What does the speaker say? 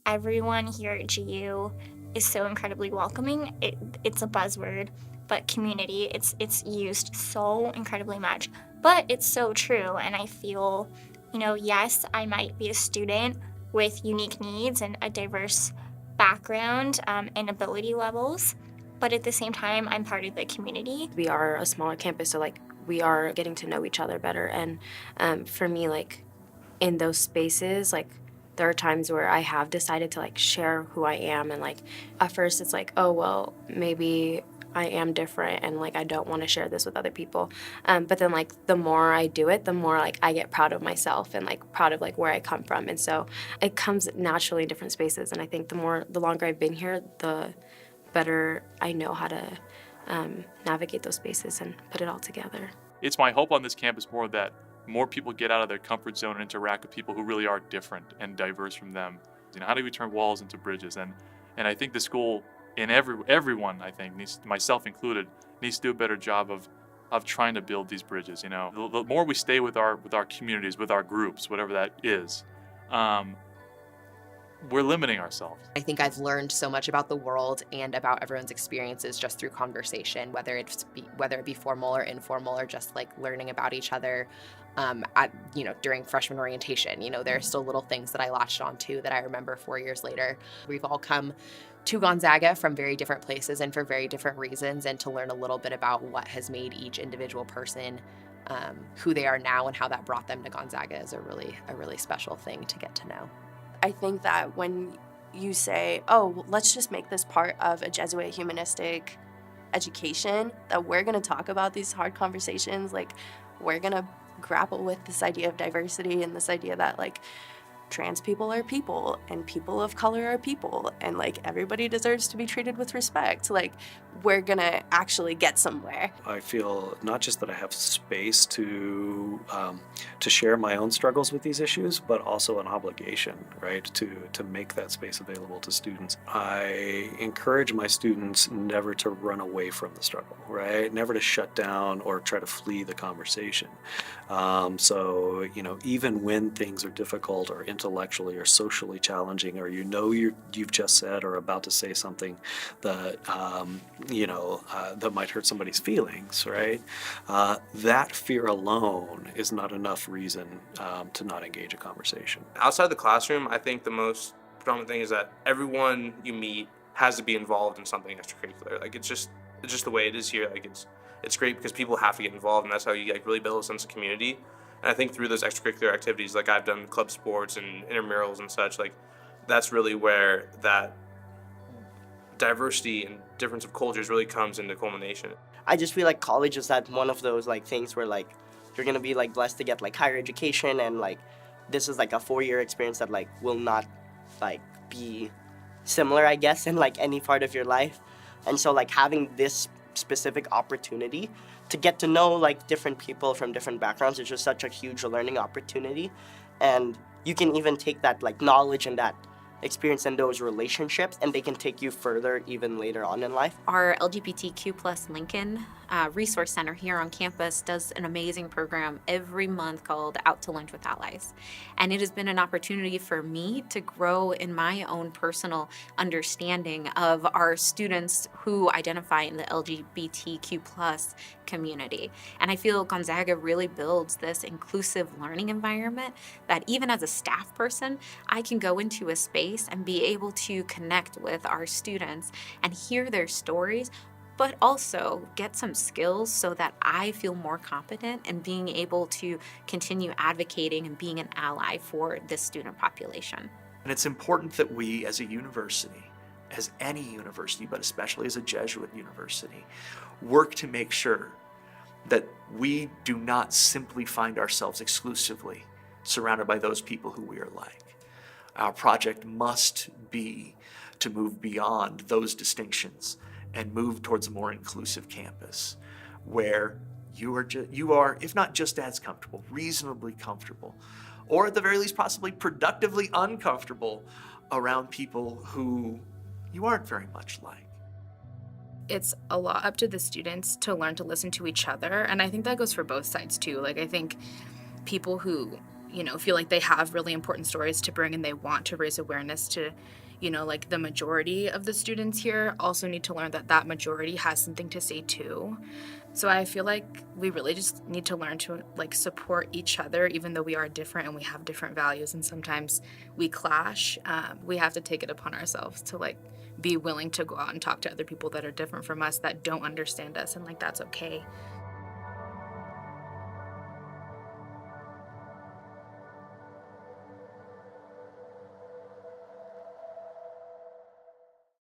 everyone here at GU is so incredibly welcoming. It's a buzzword, but community, it's used so incredibly much. But it's so true, and I feel, yes, I might be a student with unique needs and a diverse background and ability levels, but at the same time, I'm part of the community. We are a smaller campus, so like we are getting to know each other better. And for me, like in those spaces, like there are times where I have decided to like share who I am, and like at first it's like, oh well, maybe I am different and like I don't want to share this with other people. But then like the more I do it, the more like I get proud of myself and like proud of like where I come from. And so it comes naturally in different spaces. And I think the longer I've been here, the better I know how to navigate those spaces and put it all together. It's my hope on this campus more that more people get out of their comfort zone and interact with people who really are different and diverse from them. How do we turn walls into bridges? And I think the school, and everyone, I think, myself included, needs to do a better job of trying to build these bridges. The more we stay with our communities, with our groups, whatever that is, we're limiting ourselves. I think I've learned so much about the world and about everyone's experiences just through conversation, whether it be formal or informal, or just like learning about each other. During freshman orientation, there are still little things that I latched onto that I remember 4 years later. We've all come to Gonzaga from very different places and for very different reasons, and to learn a little bit about what has made each individual person who they are now and how that brought them to Gonzaga is a really special thing to get to know. I think that when you say, oh, let's just make this part of a Jesuit humanistic education, that we're going to talk about these hard conversations, like we're going to grapple with this idea of diversity and this idea that like trans people are people and people of color are people and like everybody deserves to be treated with respect. Like we're gonna actually get somewhere. I feel not just that I have space to share my own struggles with these issues, but also an obligation, right, to make that space available to students. I encourage my students never to run away from the struggle, right, never to shut down or try to flee the conversation. So even when things are difficult or intellectually or socially challenging, or you've just said or about to say something that that might hurt somebody's feelings, right? That fear alone is not enough reason to not engage a conversation. Outside the classroom, I think the most predominant thing is that everyone you meet has to be involved in something extracurricular. Like it's just the way it is here. Like it's great because people have to get involved, and that's how you like really build a sense of community. And I think through those extracurricular activities, like I've done club sports and intramurals and such, like that's really where that diversity and difference of cultures really comes into culmination. I just feel like college is that one of those like things where like you're gonna be like blessed to get like higher education, and like this is like a 4-year experience that like will not like be similar, I guess, in like any part of your life. And so like having this specific opportunity to get to know like different people from different backgrounds is just such a huge learning opportunity. And you can even take that like knowledge and that experience in those relationships, and they can take you further even later on in life. Our LGBTQ plus Lincoln Resource Center here on campus does an amazing program every month called Out to Lunch with Allies. And it has been an opportunity for me to grow in my own personal understanding of our students who identify in the LGBTQ plus community. And I feel Gonzaga really builds this inclusive learning environment that even as a staff person, I can go into a space and be able to connect with our students and hear their stories, but also get some skills so that I feel more competent in being able to continue advocating and being an ally for this student population. And it's important that we as a university, as any university, but especially as a Jesuit university, work to make sure that we do not simply find ourselves exclusively surrounded by those people who we are like. Our project must be to move beyond those distinctions and move towards a more inclusive campus where you are, if not just as comfortable, reasonably comfortable, or at the very least possibly productively uncomfortable around people who you aren't very much like. It's a lot up to the students to learn to listen to each other, and I think that goes for both sides too. Like I think people who feel like they have really important stories to bring and they want to raise awareness to, like the majority of the students here also need to learn that that majority has something to say too. So I feel like we really just need to learn to like support each other, even though we are different and we have different values and sometimes we clash. We have to take it upon ourselves to like be willing to go out and talk to other people that are different from us, that don't understand us, and like that's okay.